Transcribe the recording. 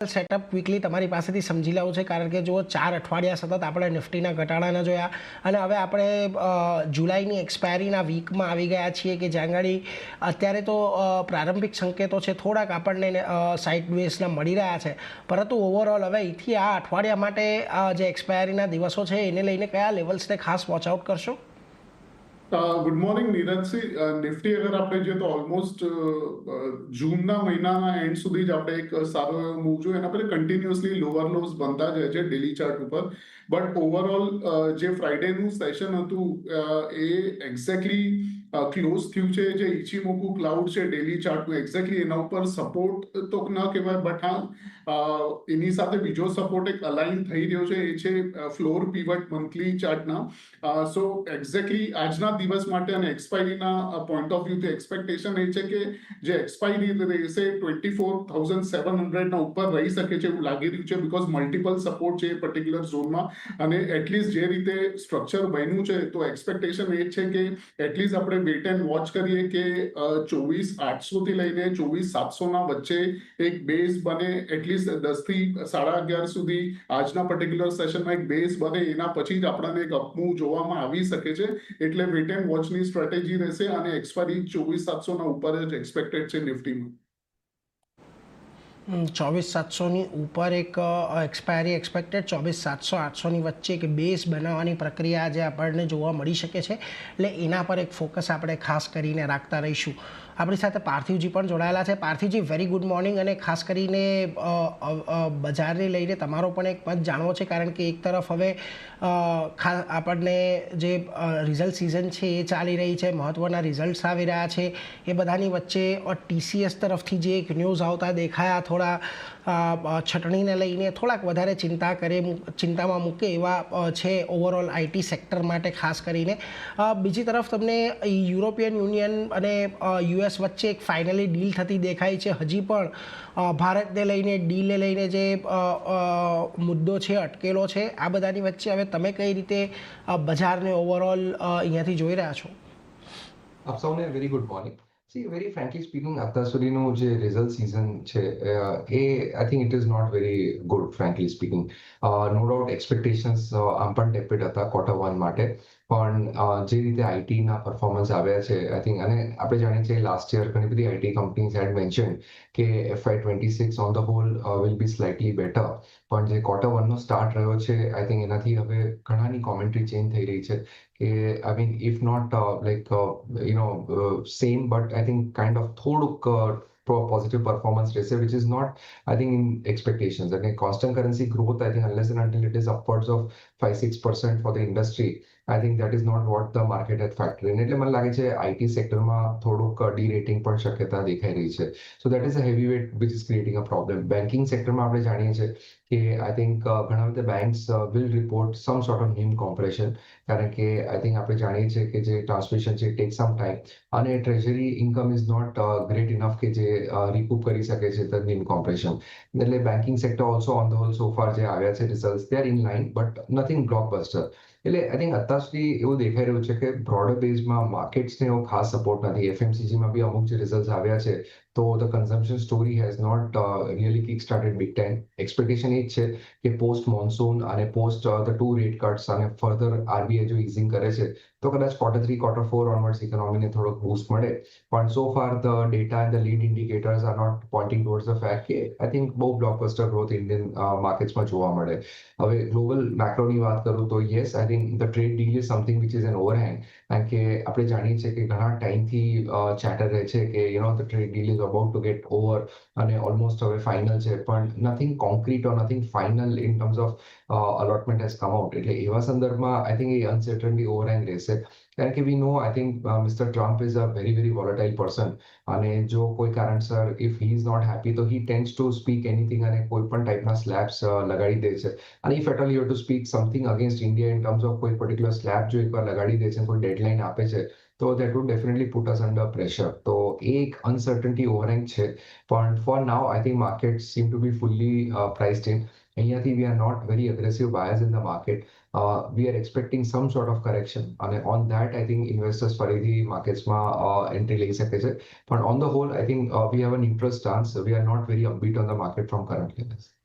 Setup quickly તમારી પાસેથી સમજી લેવું છે, કારણ કે જો 4 અઠવાડિયા સતત આપણે નિફ્ટીના ઘટાડાના જોયા અને હવે આપણે જુલાઈની એક્સપાયરીના વીકમાં આવી ગયા છીએ કે જ્યાં આગળ અત્યારે તો પ્રારંભિક સંકેતો છે થોડાક આપણને સાઇડવેઝના મળી રહ્યા છે, પરંતુ ઓવરઓલ હવે અહીંથી આ અઠવાડિયા માટે જે એક્સપાયરીના દિવસો છે એને લઈને કયા લેવલ્સને ખાસ વોચ આઉટ કરશો? Good morning Neerajsinh. નિફ્ટી અગર આપણે જોઈએ તો ઓલમોસ્ટ જૂનના મહિનાના એન્ડ સુધી જ આપણે એક સારો એવો મૂવ જોઈએ. એના પછી કન્ટિન્યુઅસલી લોઅર લોસ બનતા જાય છે ડેલી ચાર્ટ ઉપર. બટ ઓવરઓલ જે ફ્રાઈડેનું સેશન હતું એ એક્ઝેક્ટલી ક્લોઝ થયું છે. જે ઇચીમોકુ ક્લાઉડ છે ડેલી ચાર્ટનું, એક્ઝેક્ટલી એના ઉપર સપોર્ટ તો ન કહેવાય, બટ હા એની સાથે બીજો સપોર્ટ એક અલાઇન થઈ રહ્યો છે, એ છે ફ્લોર પીવટ મંથલી ચાર્ટના. સો એક્ઝેક્ટલી આજના દિવસ માટે અને એક્સપાયરીના પોઈન્ટ ઓફ વ્યૂથી એક્સપેક્ટેશન એ છે કે જે એક્સપાયરી રહેશે 24,700 ઉપર રહી શકે છે એવું લાગી રહ્યું છે, બીકોઝ મલ્ટિપલ સપોર્ટ છે એ પર્ટિક્યુલર ઝોનમાં. અને એટલીસ્ટ જે રીતે સ્ટ્રક્ચર બન્યું છે તો એક્સપેક્ટેશન એ છે કે એટલીસ્ટ આપણે વેટ એન્ડ વોચ કરીએ કે 24,800 થી લઈને 24,700 વચ્ચે એક બેઝ બને, એટલીસ્ટ 10 થી 11:30 સુધી આજના પર્ટિક્યુલર સેશનમાં એક બેઝ બને. એના પછી જ આપણને એક અપમૂવ જોવામાં આવી શકે છે. એટલે વેટ એન્ડ વોચની સ્ટ્રેટેજી રહેશે અને એક્સપાયરી 24,700 ઉપર જ એક્સપેક્ટેડ છે નિફ્ટીમાં. 24,700ની ઉપર એક એક્સપાયરી એક્સપેક્ટેડ, 24,700-800ની વચ્ચે એક બેઝ બનાવવાની પ્રક્રિયા આજે આપણને જોવા મળી શકે છે. એટલે એના પર એક ફોકસ આપણે ખાસ કરીને રાખતા રહીશું. આપણી સાથે પાર્થિવજી પણ જોડાયેલા છે. પાર્થિવજી, વેરી ગુડ મોર્નિંગ. અને ખાસ કરીને બજારને લઈને તમારો પણ એક મત જાણવો છે, કારણ કે એક તરફ હવે આપણને જે રિઝલ્ટ સિઝન છે એ ચાલી રહી છે, મહત્ત્વના રિઝલ્ટ્સ આવી રહ્યા છે. એ બધાની વચ્ચે TCS તરફથી જે એક ન્યૂઝ આવતા દેખાયા, થોડા છટણીને લઈને થોડાક વધારે ચિંતામાં મૂકે એવા છે ઓવરઓલ આઈટી સેક્ટર માટે ખાસ કરીને. બીજી તરફ તમને યુરોપિયન યુનિયન અને US વચ્ચે એક ફાઇનલી ડીલ થતી દેખાય છે. હજી પણ ભારતને લઈને, ડીલને લઈને જે મુદ્દો છે અટકેલો છે. આ બધાની વચ્ચે હવે તમે કઈ રીતે બજારને ઓવરઓલ અહીંયાથી જોઈ રહ્યા છો? આપ સૌને very good morning. See, very frankly speaking, અત્યાર સુધીનું જે રિઝલ્ટ સિઝન છે એ I think it is not very good, frankly speaking. No doubt expectations આમ પણ ટેપેડ હતા Q1 માટે, પણ જે રીતે આઈટીના પરફોર્મન્સ આવ્યા છે આઈ થિંક, અને આપણે જાણીએ છીએ લાસ્ટ યર ઘણી બધી આઈટી કંપનીઝ હેડ મેન્શન કે FY26 on the whole will be slightly better. પણ જે Q1નો સ્ટાર્ટ રહ્યો છે આઈ થિંક એનાથી હવે ઘણાની કોમેન્ટ્રી ચેન્જ થઈ રહી છે કે I mean if not same, but I think kind of થોડુંક positive performance રહેશે, which is not, I think, in expectations. And constant currency growth, I think, unless and until it is upwards of 5-6% for the industry, I think that is not what the market had factored in. એટલે મને લાગે છે IT સેક્ટરમાં થોડુંક ડીરેટિંગ પણ શક્યતા દેખાઈ રહી છે. So that is a heavy weight which is creating a problem. Banking સેક્ટરમાં આપણે જાણીએ છીએ કે આઈ થિંક ઘણા બધા banks will report some sort of NIM compression, કારણ કે આઈ થિંક આપણે જાણીએ છીએ કે જે ટ્રાન્સમિશન છે ટેક સમ ટાઈમ, અને treasury income is not great enough કે જે રિકૂપ કરી શકે છે ધ NIM કોમ્પ્રેશન. એટલે banking sector also on the whole so far જે આવ્યા છે result, they are in line but nothing blockbuster. એટલે આઈ થિંક અત્યાર સુધી એવું દેખાઈ રહ્યું છે કે બ્રોડર બેઝમાં માર્કેટ્સને એવો ખાસ સપોર્ટ નથી. FMCGમાં બી અમુક જે રિઝલ્ટ આવ્યા છે તો the consumption story has not really kick started big time. Expectation એ જ છે કે પોસ્ટ મોન્સૂન અને પોસ્ટ ધ 2 રેટ કટ્સ અને ફર્ધર RBI જો ઇઝિંગ કરે છે તો કદાચ Q3, Q4 ઓનવર્ડ્સ ઇકોનોમીને થોડોક બૂસ્ટ મળે. પણ so far the data and the lead indicators are not pointing towards the fact કે આઈ થિંક બહુ બ્લોકબસ્ટર ગ્રોથ ઇન્ડિયન માર્કેટ્સમાં જોવા મળે. હવે ગ્લોબલ મેક્રોની વાત કરું તો yes, I think the trade deal is something which is an overhang. કારણ કે આપણે જાણીએ છીએ કે ઘણા ટાઈમથી ચેટર રહે છે કે the trade deal is about to get over અને ઓલમોસ્ટ હવે ફાઇનલ છે, પણ nothing concrete or nothing final in terms of allotment has come out. એટલે એવા સંદર્ભમાં આઈ થિંક એ અનસર્ટનલી ઓવરહેંગ રહેશે. કારણ કે we know, I think Mr Trump is a very very volatile person, અને જો કોઈ કારણસર if he is not happy તો he tends to speak anything અને કોઈ પણ ટાઈપના સ્લેબ્સ લગાડી દે છે. અને if at all you to speak something against India in terms of કોઈ પર્ટિક્યુલર સ્લેબ જો એકવાર લગાડી દે છે, કોઈ ડેડલાઇન આપે છે, તો that would definitely put us under pressure. તો એ એક અનસર્ટનિટી ઓવરહેંગ છે. પણ for now I think market seem to be fully priced in. અહીંયાથી we are not very aggressive buyers in the market. we are expecting some sort of correction. And on that, I think investors ફરીથી માર્કેટ્સમાં entry લઈ શકે છે. But on the whole, I think we have a neutral stance. We are not very upbeat on the market from current levels.